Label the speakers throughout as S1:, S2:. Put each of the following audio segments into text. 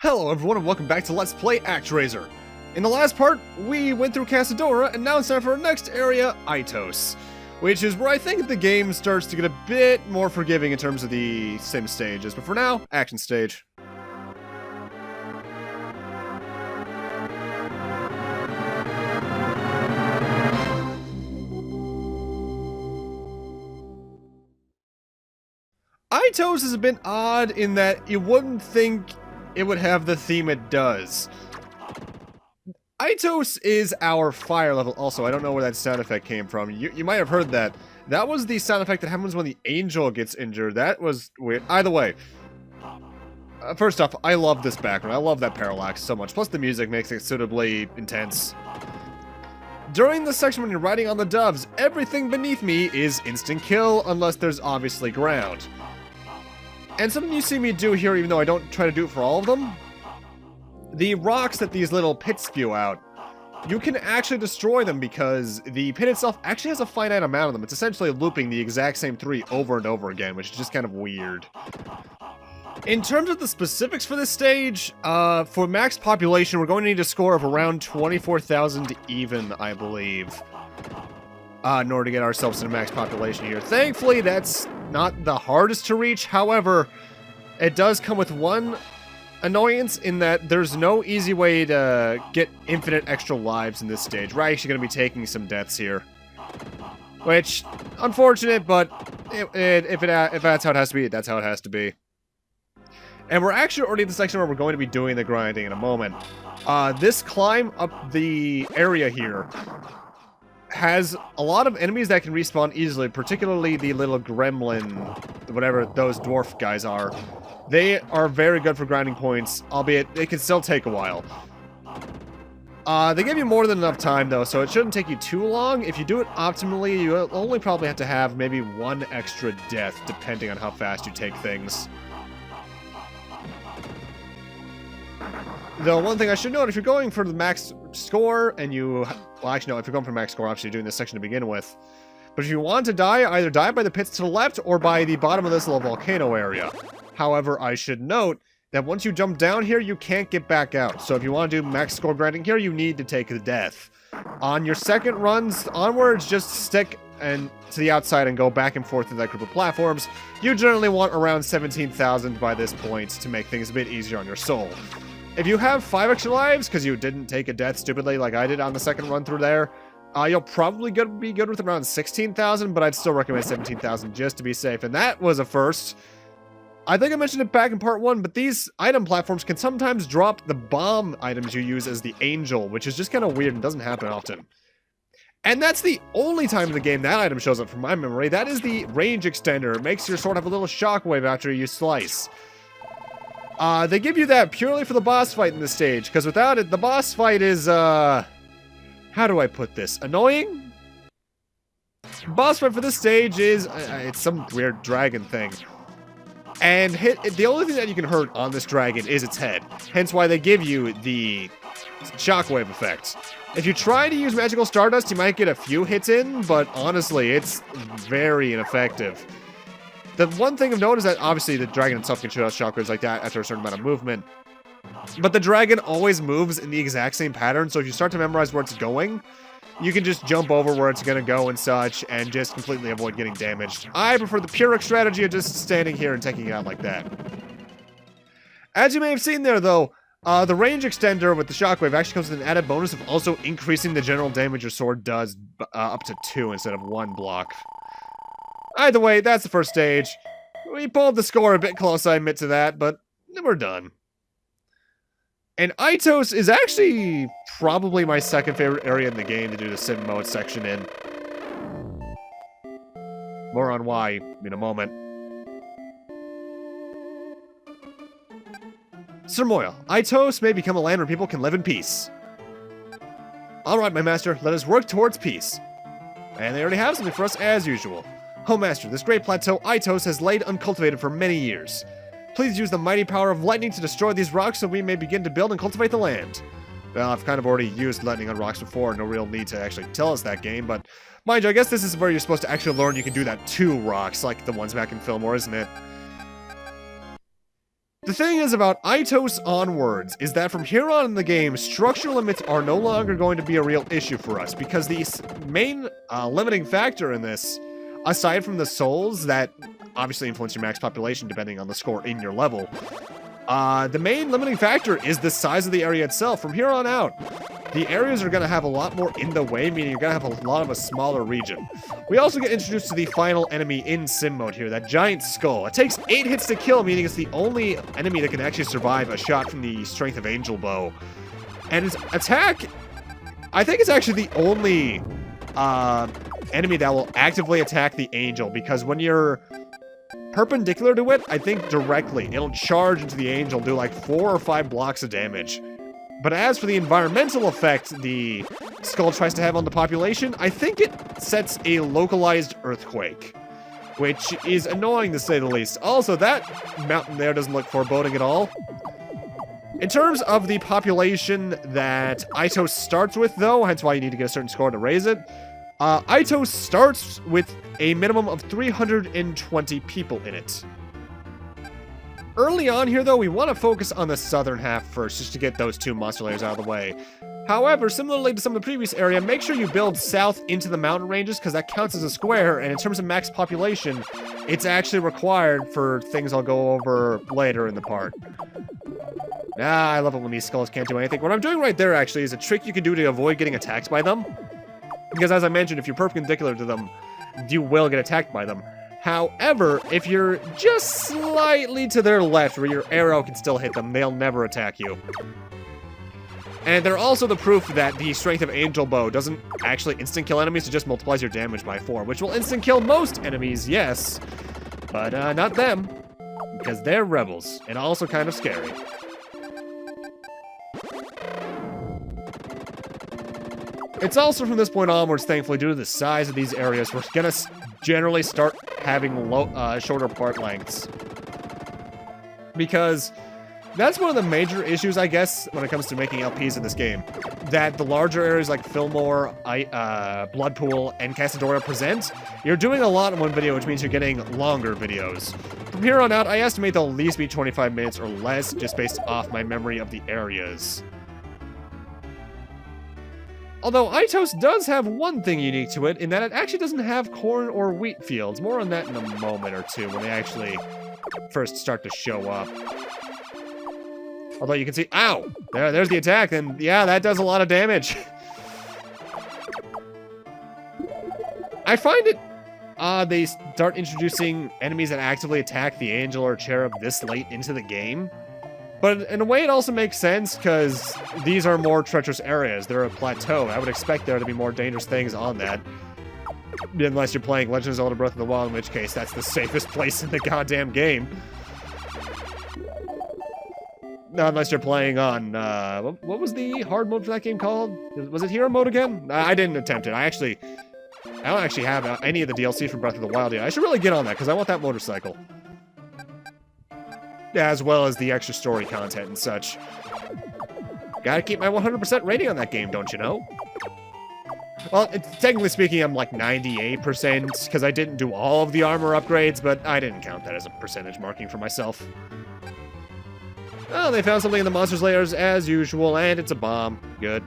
S1: Hello everyone and welcome back to Let's Play ActRaiser. In the last part, we went through Casadora, and now it's time for our next area, Aitos. Which is where I think the game starts to get a bit more forgiving in terms of the sim stages. But for now, action stage. Aitos is a bit odd in that you wouldn't think it would have the theme it does. Aitos is our fire level also. I don't know where that sound effect came from. You might have heard that. That was the sound effect that happens when the angel gets injured. That was weird. Either way. First off, I love this background. I love that parallax so much. Plus the music makes it suitably intense. During the section when you're riding on the doves, everything beneath me is instant kill unless there's obviously ground. And something you see me do here, even though I don't try to do it for all of them, the rocks that these little pits spew out, you can actually destroy them because the pit itself actually has a finite amount of them. It's essentially looping the exact same 3 over and over again, which is just kind of weird. In terms of the specifics for this stage, for max population, we're going to need a score of around 24,000 even, I believe, in order to get ourselves to the max population here. Thankfully, that's not the hardest to reach. However, it does come with one annoyance in that there's no easy way to get infinite extra lives in this stage. We're actually going to be taking some deaths here, which, unfortunate, but if that's how it has to be, that's how it has to be. And we're actually already in the section where we're going to be doing the grinding in a moment. This climb up the area here has a lot of enemies that can respawn easily, particularly the little gremlin, whatever those dwarf guys are. They are very good for grinding points, albeit they can still take a while. They give you more than enough time, though, so it shouldn't take you too long. If you do it optimally, you only probably have to have maybe 1 extra death, depending on how fast you take things. Though, one thing I should note, if you're going for the max score, and you... Well, actually, no, if you're going for max score, obviously you're doing this section to begin with. But if you want to die, either die by the pits to the left, or by the bottom of this little volcano area. However, I should note that once you jump down here, you can't get back out. So if you want to do max score grinding here, you need to take the death. On your second runs onwards, just stick to the outside and go back and forth to that group of platforms. You generally want around 17,000 by this point to make things a bit easier on your soul. If you have 5 extra lives, because you didn't take a death stupidly like I did on the second run through there, you'll probably be good with around 16,000, but I'd still recommend 17,000 just to be safe. And that was a first. I think I mentioned it back in part 1, but these item platforms can sometimes drop the bomb items you use as the angel, which is just kind of weird and doesn't happen often. And that's the only time in the game that item shows up from my memory. That is the range extender. It makes your sword have a little shockwave after you slice. They give you that purely for the boss fight in this stage, because without it, the boss fight is, how do I put this? Annoying? Boss fight for this stage is, it's some weird dragon thing. And the only thing that you can hurt on this dragon is its head. Hence why they give you the shockwave effect. If you try to use magical stardust, you might get a few hits in, but honestly, it's very ineffective. The one thing of note is that obviously the dragon itself can shoot out shockwaves like that after a certain amount of movement. But the dragon always moves in the exact same pattern, so if you start to memorize where it's going, you can just jump over where it's going to go and such, and just completely avoid getting damaged. I prefer the Pyrrhic strategy of just standing here and taking it out like that. As you may have seen there, though, the range extender with the shockwave actually comes with an added bonus of also increasing the general damage your sword does up to 2 instead of 1 block. Either way, that's the first stage. We pulled the score a bit close, I admit to that, but we're done. And Aitos is actually probably my second favorite area in the game to do the sim mode section in. More on why in a moment. Sir Moyle, Aitos may become a land where people can live in peace. Alright, my master, let us work towards peace. And they already have something for us as usual. Oh master, this great plateau Aitos has laid uncultivated for many years. Please use the mighty power of lightning to destroy these rocks so we may begin to build and cultivate the land. Well, I've kind of already used lightning on rocks before, no real need to actually tell us that game, but mind you, I guess this is where you're supposed to actually learn you can do that to rocks, like the ones back in Fillmore, isn't it? The thing is about Aitos onwards is that from here on in the game, structure limits are no longer going to be a real issue for us because the main limiting factor in this, aside from the souls that obviously influence your max population depending on the score in your level, the main limiting factor is the size of the area itself. From here on out, the areas are going to have a lot more in the way, meaning you're going to have a lot of a smaller region. We also get introduced to the final enemy in sim mode here, that giant skull. It takes 8 hits to kill, meaning it's the only enemy that can actually survive a shot from the Strength of Angel Bow. And its attack, I think it's actually the only enemy that will actively attack the Angel, because when you're perpendicular to it, I think directly, it'll charge into the Angel and do like 4 or 5 blocks of damage. But as for the environmental effect the skull tries to have on the population, I think it sets a localized earthquake, which is annoying to say the least. Also, that mountain there doesn't look foreboding at all. In terms of the population that Aitos starts with, though, hence why you need to get a certain score to raise it, Aitos starts with a minimum of 320 people in it. Early on here, though, we want to focus on the southern half first, just to get those 2 monster layers out of the way. However, similarly to some of the previous area, make sure you build south into the mountain ranges, because that counts as a square, and in terms of max population, it's actually required for things I'll go over later in the part. I love it when these skulls can't do anything. What I'm doing right there, actually, is a trick you can do to avoid getting attacked by them. Because as I mentioned, if you're perpendicular to them, you will get attacked by them. However, if you're just slightly to their left where your arrow can still hit them, they'll never attack you. And they're also the proof that the Strength of Angel Bow doesn't actually instant kill enemies, it just multiplies your damage by 4, which will instant kill most enemies, yes, but not them, because they're rebels, and also kind of scary. It's also from this point onwards, thankfully, due to the size of these areas, we're gonna generally start having shorter part lengths. Because that's one of the major issues, I guess, when it comes to making LPs in this game. That the larger areas like Fillmore, Bloodpool, and Casadora present, you're doing a lot in one video, which means you're getting longer videos. From here on out, I estimate they'll at least be 25 minutes or less, just based off my memory of the areas. Although Aitos does have one thing unique to it, in that it actually doesn't have corn or wheat fields. More on that in a moment or two, when they actually first start to show up. Although you can see, ow! There's the attack, and yeah, that does a lot of damage. I find it odd they start introducing enemies that actively attack the angel or cherub this late into the game. But in a way, it also makes sense, because these are more treacherous areas. They're a plateau. I would expect there to be more dangerous things on that. Unless you're playing Legend of Zelda Breath of the Wild, in which case that's the safest place in the goddamn game. No, unless you're playing on, what was the hard mode for that game called? Was it Hero Mode again? I didn't attempt it. I don't actually have any of the DLC from Breath of the Wild yet. I should really get on that, because I want that motorcycle. As well as the extra story content and such. Gotta keep my 100% rating on that game, don't you know? Well, technically speaking, I'm like 98%, because I didn't do all of the armor upgrades, but I didn't count that as a percentage marking for myself. Oh, they found something in the monster's layers as usual, and it's a bomb. Good.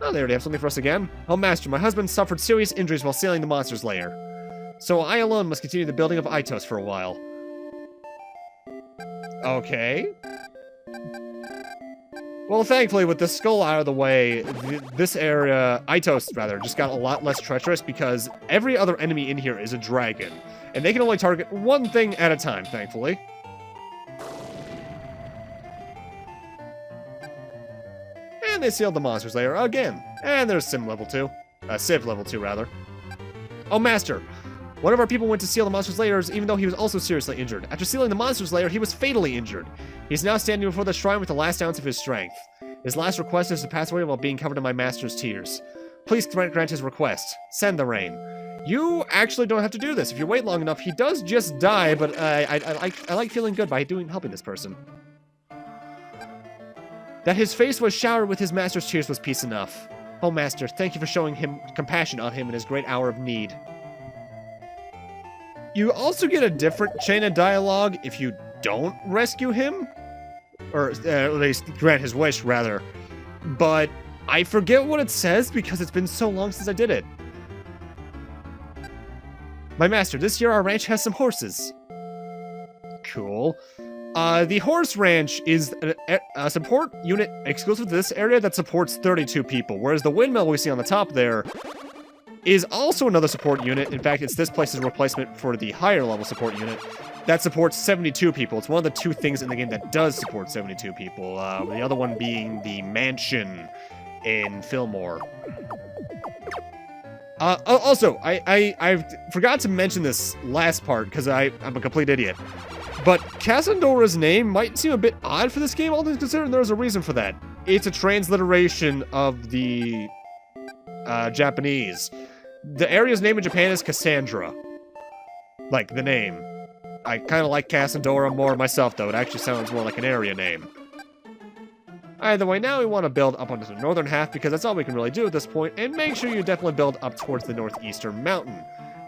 S1: Oh, they already have something for us again. Oh, Master, my husband suffered serious injuries while sailing the monster's lair. So I alone must continue the building of Aitos for a while. Okay. Well, thankfully, with the skull out of the way, this area, Aitos, rather, just got a lot less treacherous because every other enemy in here is a dragon. And they can only target one thing at a time, thankfully. And they sealed the monster's lair again. And there's Civ level 2, rather. Oh, Master. One of our people went to seal the monster's lairs, even though he was also seriously injured. After sealing the monster's lair, he was fatally injured. He is now standing before the shrine with the last ounce of his strength. His last request is to pass away while being covered in my master's tears. Please grant his request. Send the rain. You actually don't have to do this. If you wait long enough, he does just die, but I like feeling good by helping this person. That his face was showered with his master's tears was peace enough. Oh, Master, thank you for showing him compassion on him in his great hour of need. You also get a different chain of dialogue if you don't rescue him. Or at least grant his wish, rather. But I forget what it says because it's been so long since I did it. My master, this year our ranch has some horses. Cool. The horse ranch is a support unit exclusive to this area that supports 32 people, whereas the windmill we see on the top there is also another support unit. In fact, it's this place's replacement for the higher level support unit that supports 72 people. It's one of the two things in the game that does support 72 people. The other one being the mansion in Fillmore. Also, I forgot to mention this last part because I'm a complete idiot. But Cassandora's name might seem a bit odd for this game, all things considered, and there's a reason for that. It's a transliteration of the Japanese. The area's name in Japan is Cassandra. Like, the name. I kind of like Cassandora more myself, though. It actually sounds more like an area name. Either way, now we want to build up onto the northern half, because that's all we can really do at this point, and make sure you definitely build up towards the northeastern mountain.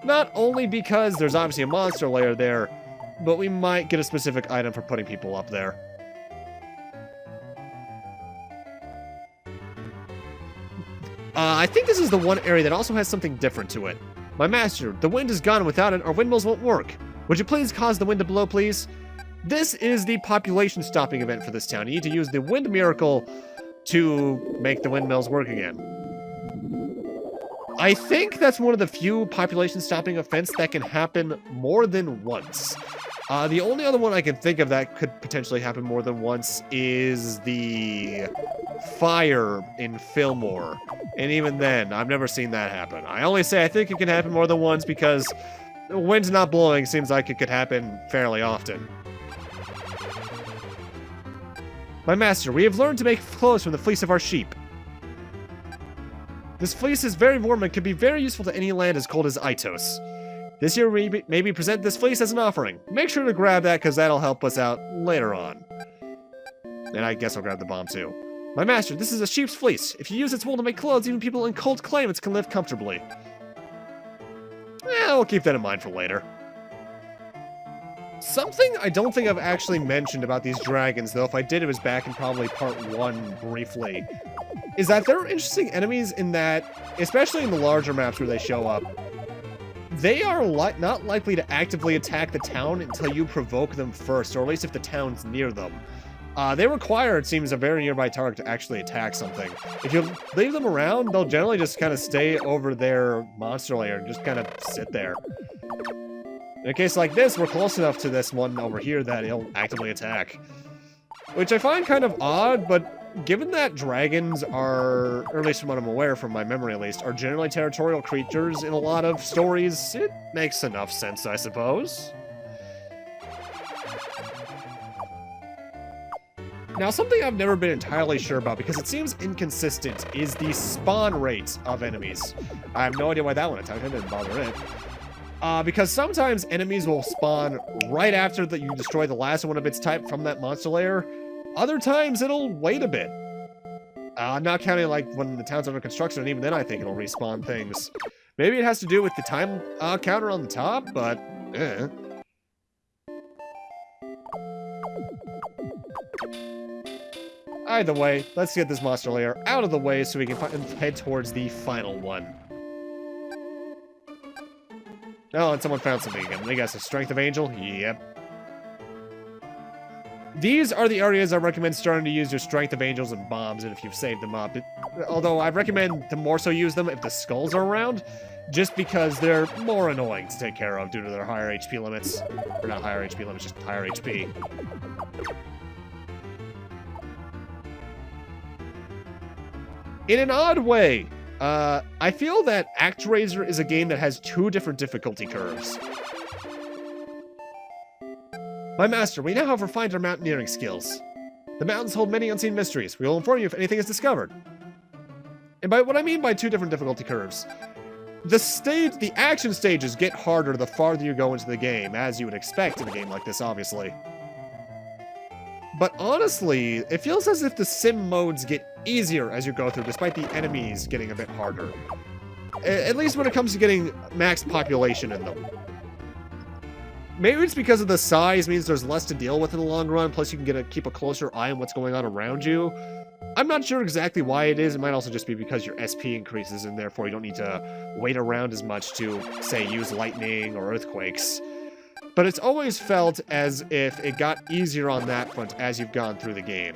S1: Not only because there's obviously a monster layer there, but we might get a specific item for putting people up there. I think this is the one area that also has something different to it. My master, the wind is gone. Without it, our windmills won't work. Would you please cause the wind to blow, please? This is the population stopping event for this town. You need to use the wind miracle to make the windmills work again. I think that's one of the few population stopping events that can happen more than once. The only other one I can think of that could potentially happen more than once is the fire in Fillmore. And even then, I've never seen that happen. I only say I think it can happen more than once because the wind's not blowing seems like it could happen fairly often. My master, we have learned to make clothes from the fleece of our sheep. This fleece is very warm and can be very useful to any land as cold as Aitos. This year, we maybe present this fleece as an offering. Make sure to grab that, because that'll help us out later on. And I guess I'll grab the bomb, too. My master, this is a sheep's fleece. If you use its wool to make clothes, even people in cold climates can live comfortably. We'll keep that in mind for later. Something I don't think I've actually mentioned about these dragons, though if I did, it was back in probably part 1 briefly, is that they're interesting enemies in that, especially in the larger maps where they show up, they are not likely to actively attack the town until you provoke them first, or at least if the town's near them. They require, it seems, a very nearby target to actually attack something. If you leave them around, they'll generally just kind of stay over their monster lair and just kind of sit there. In a case like this, we're close enough to this one over here that he'll actively attack. Which I find kind of odd, but given that dragons are, or at least from what I'm aware, from my memory at least, are generally territorial creatures in a lot of stories, it makes enough sense, I suppose. Now, something I've never been entirely sure about, because it seems inconsistent, is the spawn rate of enemies. I have no idea why that one attacked. I didn't bother it. Because sometimes enemies will spawn right after that you destroy the last one of its type from that monster lair. Other times, it'll wait a bit. I'm not counting, like, when the town's under construction, and even then I think it'll respawn things. Maybe it has to do with the time counter on the top, but, Either way, let's get this monster lair out of the way so we can head towards the final one. Oh, and someone found something again. They got some Strength of Angel? Yep. These are the areas I recommend starting to use your Strength of Angels and bombs in if you've saved them up. Although I recommend to more so use them if the skulls are around, just because they're more annoying to take care of due to their higher HP limits. Or not higher HP limits, just higher HP. In an odd way, I feel that ActRaiser is a game that has 2 different difficulty curves. My master, we now have refined our mountaineering skills. The mountains hold many unseen mysteries. We will inform you if anything is discovered. And by what I mean by 2 different difficulty curves, the action stages get harder the farther you go into the game, as you would expect in a game like this, obviously. But honestly, it feels as if the sim modes get easier as you go through, despite the enemies getting a bit harder. At least when it comes to getting max population in them. Maybe it's because of the size means there's less to deal with in the long run, plus you can keep a closer eye on what's going on around you. I'm not sure exactly why it is. It might also just be because your SP increases and therefore you don't need to wait around as much to, say, use lightning or earthquakes. But it's always felt as if it got easier on that front as you've gone through the game.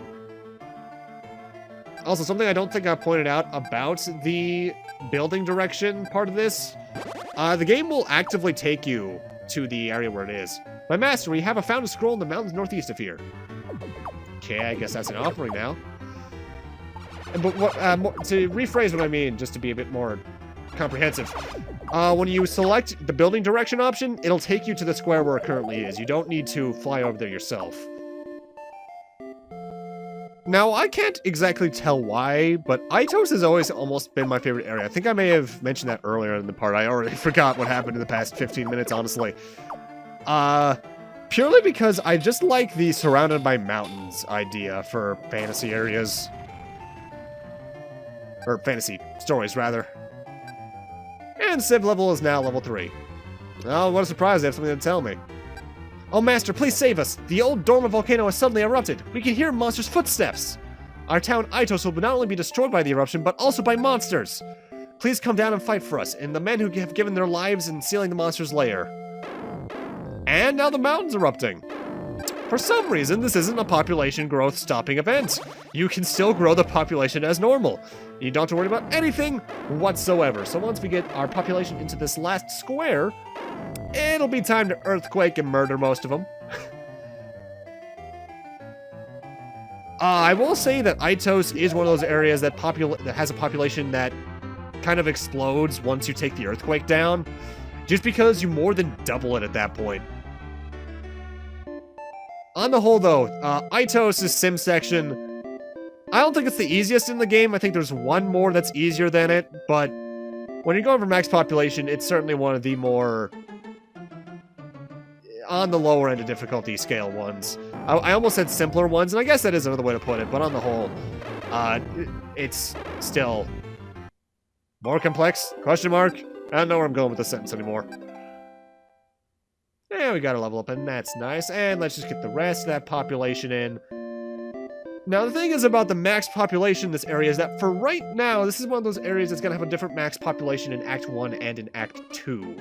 S1: Also, something I don't think I pointed out about the building direction part of this, the game will actively take you to the area where it is. My master, we have found a scroll in the mountains northeast of here. Okay, I guess that's an offering now. But to rephrase what I mean, just to be a bit more comprehensive, when you select the building direction option, it'll take you to the square where it currently is. You don't need to fly over there yourself. Now, I can't exactly tell why, but Aitos has always almost been my favorite area. I think I may have mentioned that earlier in the part. I already forgot what happened in the past 15 minutes, honestly. Purely because I just like the surrounded by mountains idea for fantasy areas. Or fantasy stories, rather. And Civ level is now level 3. Oh, what a surprise, they have something to tell me. Oh, Master, please save us. The old dormant volcano has suddenly erupted. We can hear monsters' footsteps. Our town, Aitos, will not only be destroyed by the eruption, but also by monsters. Please come down and fight for us, and the men who have given their lives in sealing the monster's lair. And now the mountain's erupting. For some reason, this isn't a population growth stopping event. You can still grow the population as normal. You don't have to worry about anything whatsoever. So once we get our population into this last square, it'll be time to earthquake and murder most of them. I will say that Aitos is one of those areas that has a population that kind of explodes once you take the earthquake down, just because you more than double it at that point. On the whole, though, Aitos' sim section, I don't think it's the easiest in the game. I think there's one more that's easier than it, but when you're going for max population, it's certainly one of the more on the lower end of difficulty scale ones. I almost said simpler ones, and I guess that is another way to put it, but on the whole, it's still more complex? Question mark? I don't know where I'm going with this sentence anymore. Yeah, we got a level up, and that's nice. And let's just get the rest of that population in. Now, the thing is about the max population in this area is that for right now, this is one of those areas that's going to have a different max population in Act 1 and in Act 2.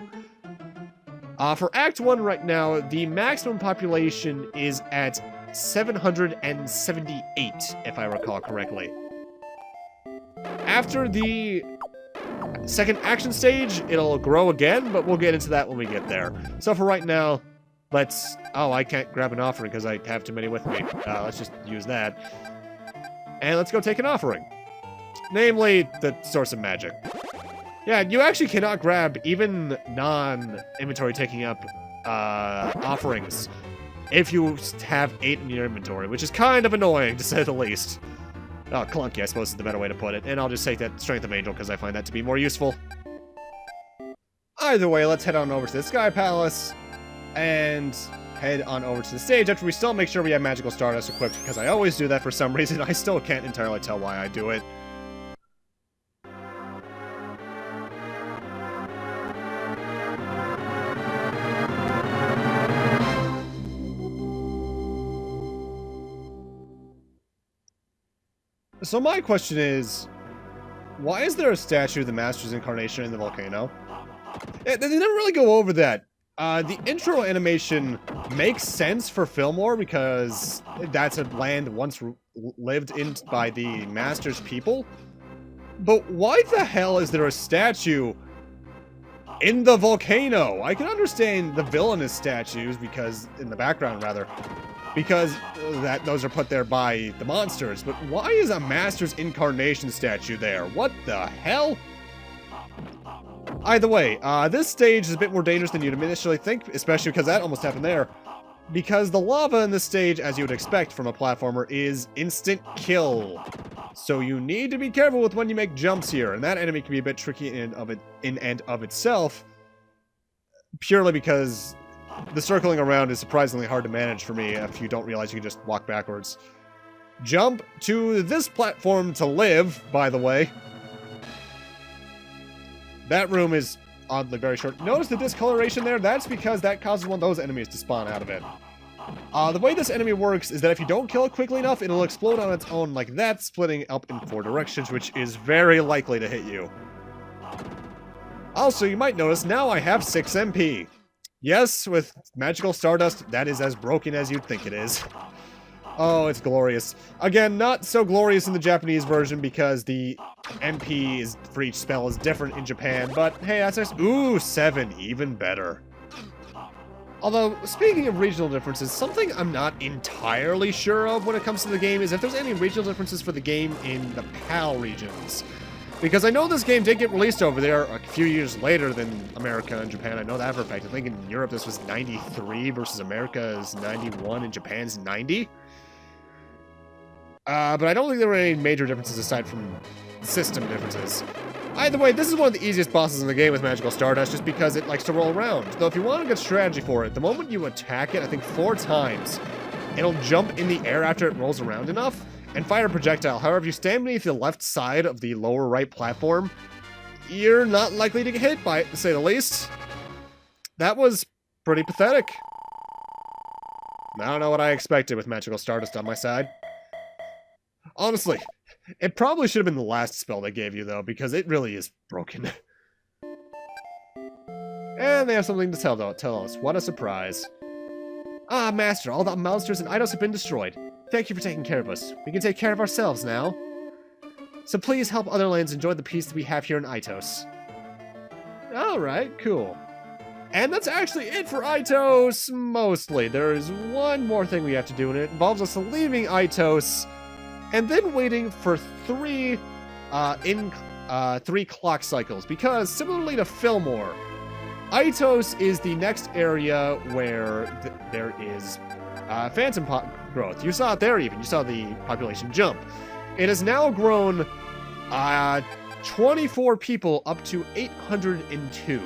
S1: For Act 1 right now, the maximum population is at 778, if I recall correctly. After the second action stage, it'll grow again, but we'll get into that when we get there. So for right now, let's... Oh, I can't grab an offering because I have too many with me. Let's just use that. And let's go take an offering. Namely, the Source of Magic. Yeah, you actually cannot grab even non-inventory taking up offerings if you have 8 in your inventory, which is kind of annoying, to say the least. Oh, clunky, I suppose is the better way to put it. And I'll just take that Strength of Angel because I find that to be more useful. Either way, let's head on over to the Sky Palace and head on over to the stage after we still make sure we have Magical Stardust equipped, because I always do that for some reason. I still can't entirely tell why I do it. So my question is, why is there a statue of the Master's Incarnation in the volcano? They never really go over that. The intro animation makes sense for Fillmore because that's a land once lived in by the Master's people. But why the hell is there a statue in the volcano? I can understand the villainous statues because, in the background rather, because those are put there by the monsters. But why is a Master's Incarnation statue there? What the hell? Either way, this stage is a bit more dangerous than you'd initially think, especially because that almost happened there. Because the lava in this stage, as you would expect from a platformer, is instant kill. So you need to be careful with when you make jumps here, and that enemy can be a bit tricky in and of itself, purely because the circling around is surprisingly hard to manage for me if you don't realize you can just walk backwards. Jump to this platform to live, by the way. That room is oddly very short. Notice the discoloration there? That's because that causes one of those enemies to spawn out of it. The way this enemy works is that if you don't kill it quickly enough, it'll explode on its own like that, splitting up in 4 directions, which is very likely to hit you. Also, you might notice now I have 6 MP. Yes, with Magical Stardust, that is as broken as you'd think it is. Oh, it's glorious. Again, not so glorious in the Japanese version because the MP for each spell is different in Japan, but hey, that's nice. Ooh, 7, even better. Although, speaking of regional differences, something I'm not entirely sure of when it comes to the game is if there's any regional differences for the game in the PAL regions. Because I know this game did get released over there a few years later than America and Japan. I know that for a fact. I think in Europe this was 93 versus America's 91 and Japan's 90. But I don't think there were any major differences aside from system differences. Either way, this is one of the easiest bosses in the game with Magical Stardust just because it likes to roll around. Though if you want a good strategy for it, the moment you attack it, I think 4 times, it'll jump in the air after it rolls around enough and fire a projectile. However, if you stand beneath the left side of the lower right platform, you're not likely to get hit by it, to say the least. That was pretty pathetic. I don't know what I expected with Magical Stardust on my side. Honestly, it probably should have been the last spell they gave you, though, because it really is broken. And they have something to tell us. What a surprise. Ah, Master, all the monsters in Aitos have been destroyed. Thank you for taking care of us. We can take care of ourselves now. So please help other lands enjoy the peace that we have here in Aitos. Alright, cool. And that's actually it for Aitos, mostly. There is one more thing we have to do, and it involves us leaving Aitos and then waiting for 3 clock cycles, because similarly to Fillmore, Aitos is the next area where there is phantom growth. You saw it there even. You saw the population jump. It has now grown 24 people up to 802.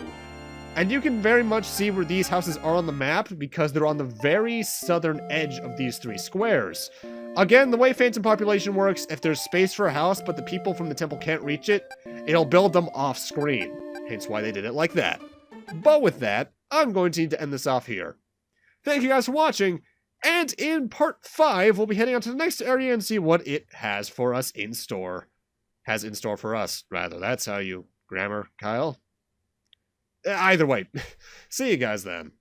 S1: And you can very much see where these houses are on the map because they're on the very southern edge of these 3 squares. Again, the way phantom population works, if there's space for a house but the people from the temple can't reach it, it'll build them off screen. Hence why they did it like that. But with that, I'm going to need to end this off here. Thank you guys for watching, and in part 5, we'll be heading on to the next area and see what it has for us in store. Has in store for us, rather. That's how you grammar, Kyle. Either way, see you guys then.